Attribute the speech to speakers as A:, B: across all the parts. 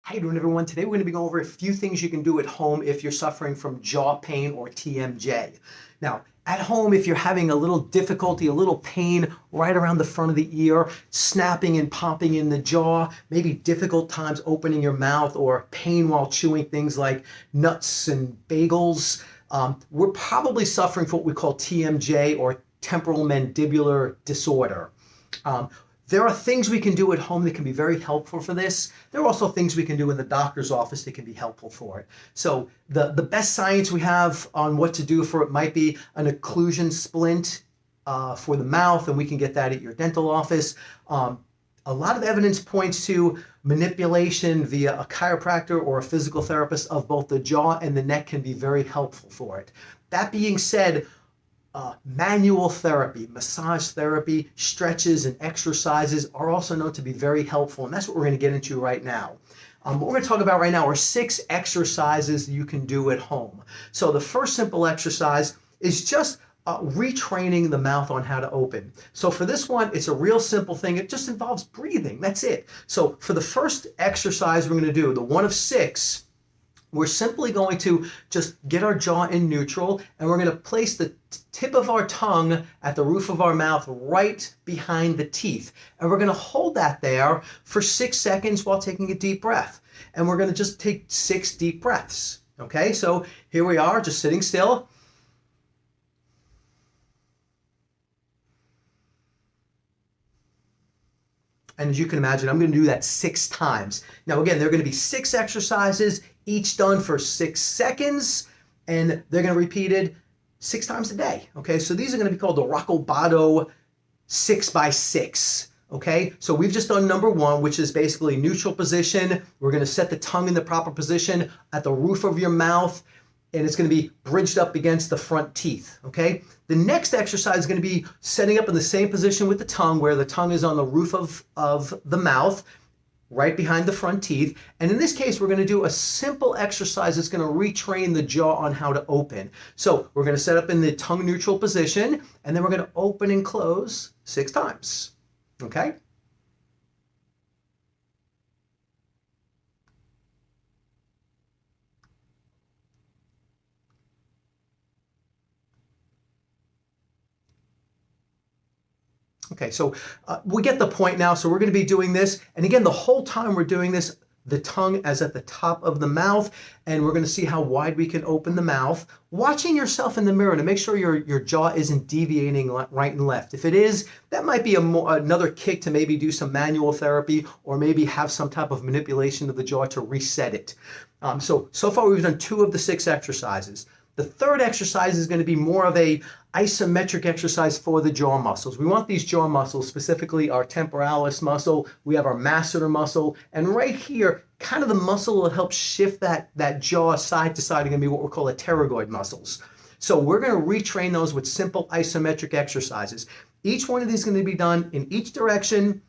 A: How you doing, everyone? Today we're going to be going over a few things you can do at home if you're suffering from jaw pain or TMJ. Now, at home, if you're having a little difficulty, a little pain right around the front of the ear, snapping and popping in the jaw, maybe difficult times opening your mouth, or pain while chewing things like nuts and bagels, we're probably suffering from what we call TMJ, or temporal mandibular disorder. There are things we can do at home that can be very helpful for this. There are also things we can do in the doctor's office that can be helpful for it. So the best science we have on what to do for it might be an occlusion splint for the mouth, and we can get that at your dental office. A lot of evidence points to manipulation via a chiropractor or a physical therapist of both the jaw and the neck can be very helpful for it. That being said, manual therapy, massage therapy, stretches, and exercises are also known to be very helpful, and that's what we're going to get into right now. What we're going to talk about right now are 6 exercises that you can do at home. So the first simple exercise is just retraining the mouth on how to open. So for this one, it's a real simple thing. It just involves breathing. That's it. So for the first exercise we're going to do, the one of 6, we're simply going to just get our jaw in neutral, and we're going to place the tip of our tongue at the roof of our mouth right behind the teeth. And we're going to hold that there for 6 seconds while taking a deep breath. And we're going to just take 6 deep breaths. Okay, so here we are, just sitting still. And as you can imagine, I'm going to do that 6 times. Now, again, there are going to be 6 exercises, each done for 6 seconds, and they're going to be repeated 6 times a day. Okay, so these are going to be called the Roccobato 6x6. Okay, so we've just done number 1, which is basically neutral position. We're going to set the tongue in the proper position at the roof of your mouth, and it's going to be bridged up against the front teeth, okay? The next exercise is going to be setting up in the same position with the tongue, where the tongue is on the roof of the mouth, right behind the front teeth. And in this case, we're going to do a simple exercise that's going to retrain the jaw on how to open. So we're going to set up in the tongue neutral position, and then we're going to open and close 6 times, okay? Okay, so we get the point now. So we're going to be doing this. And again, the whole time we're doing this, the tongue is at the top of the mouth, and we're going to see how wide we can open the mouth, watching yourself in the mirror to make sure your jaw isn't deviating right and left. If it is, that might be another kick to maybe do some manual therapy, or maybe have some type of manipulation of the jaw to reset it. So far we've done 2 of the 6 exercises. The third exercise is going to be more of a isometric exercise for the jaw muscles. We want these jaw muscles, specifically our temporalis muscle, we have our masseter muscle, and right here, kind of the muscle will help shift that jaw side to side, are going to be what we're calling pterygoid muscles. So we're going to retrain those with simple isometric exercises. Each one of these is going to be done in each direction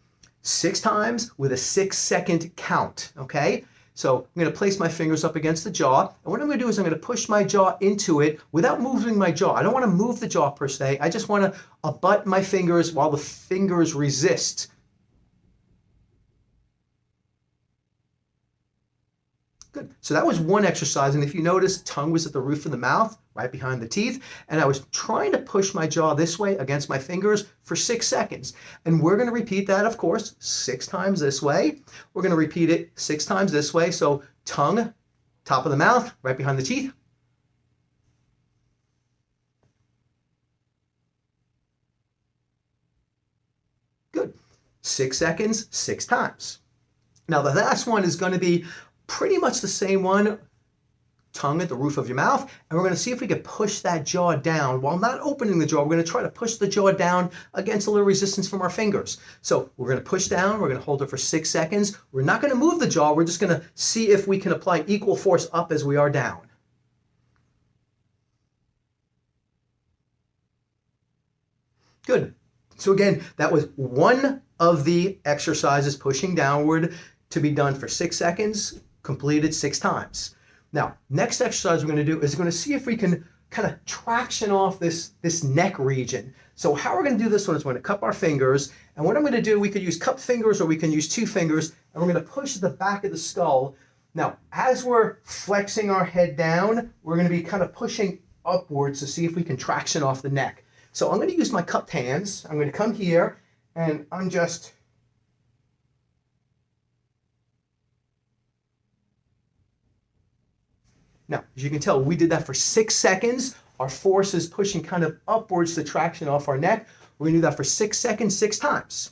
A: 6 times with a 6-second count, okay? So I'm going to place my fingers up against the jaw, and what I'm going to do is I'm going to push my jaw into it without moving my jaw. I don't want to move the jaw per se. I just want to abut my fingers while the fingers resist. Good. So that was one exercise, and if you notice, tongue was at the roof of the mouth, right behind the teeth, and I was trying to push my jaw this way against my fingers for 6 seconds. And we're going to repeat that, of course, 6 times this way. We're going to repeat it 6 times this way. So tongue, top of the mouth, right behind the teeth. Good. 6 seconds, 6 times. Now the last one is going to be pretty much the same one, tongue at the roof of your mouth, and we're going to see if we can push that jaw down while not opening the jaw. We're going to try to push the jaw down against a little resistance from our fingers. So we're going to push down, we're going to hold it for 6 seconds. We're not going to move the jaw, we're just going to see if we can apply equal force up as we are down. Good. So again, that was one of the exercises, pushing downward, to be done for 6 seconds, completed 6 times. Now, next exercise we're going to do is going to see if we can kind of traction off this neck region. So how we're going to do this one is we're going to cup our fingers, and what I'm going to do, we could use cupped fingers or we can use 2 fingers, and we're going to push the back of the skull. Now, as we're flexing our head down, we're going to be kind of pushing upwards to see if we can traction off the neck. So I'm going to use my cupped hands. I'm going to come here, and I'm just now, as you can tell, we did that for 6 seconds. Our force is pushing kind of upwards to traction off our neck. We're going to do that for 6 seconds, 6 times.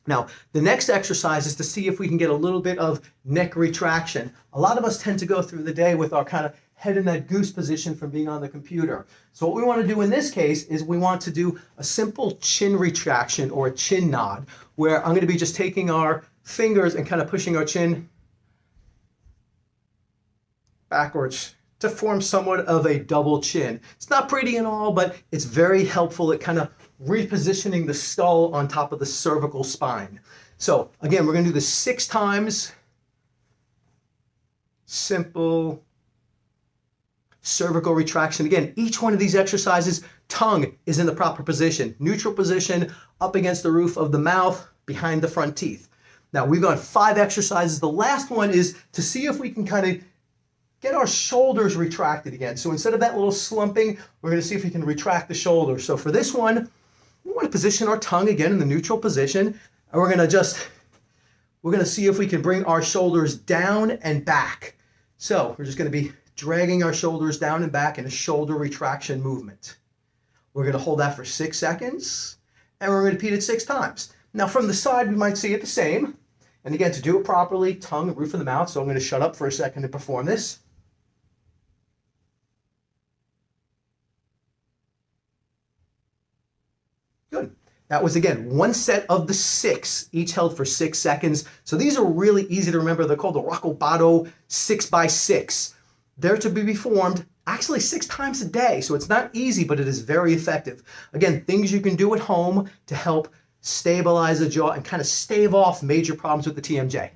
A: Now, the next exercise is to see if we can get a little bit of neck retraction. A lot of us tend to go through the day with our kind of head in that goose position from being on the computer. So what we want to do in this case is we want to do a simple chin retraction or a chin nod, where I'm going to be just taking our fingers and kind of pushing our chin backwards to form somewhat of a double chin. It's not pretty and all, but it's very helpful at kind of repositioning the skull on top of the cervical spine. So again, we're going to do this 6 times. Simple cervical retraction. Again, each one of these exercises, tongue is in the proper position, neutral position, up against the roof of the mouth, behind the front teeth. Now we've got 5 exercises. The last one is to see if we can kind of get our shoulders retracted again. So instead of that little slumping, we're going to see if we can retract the shoulders. So for this one, we want to position our tongue again in the neutral position, and we're going to see if we can bring our shoulders down and back. So we're just going to be dragging our shoulders down and back in a shoulder retraction movement. We're going to hold that for 6 seconds, and we're going to repeat it 6 times. Now from the side, we might see it the same. And again, to do it properly, tongue, roof of the mouth. So I'm going to shut up for a second to perform this. Good. That was, again, one set of the 6, each held for 6 seconds. So these are really easy to remember. They're called the Roccobato 6x6. They're to be performed actually 6 times a day. So it's not easy, but it is very effective. Again, things you can do at home to help stabilize the jaw and kind of stave off major problems with the TMJ.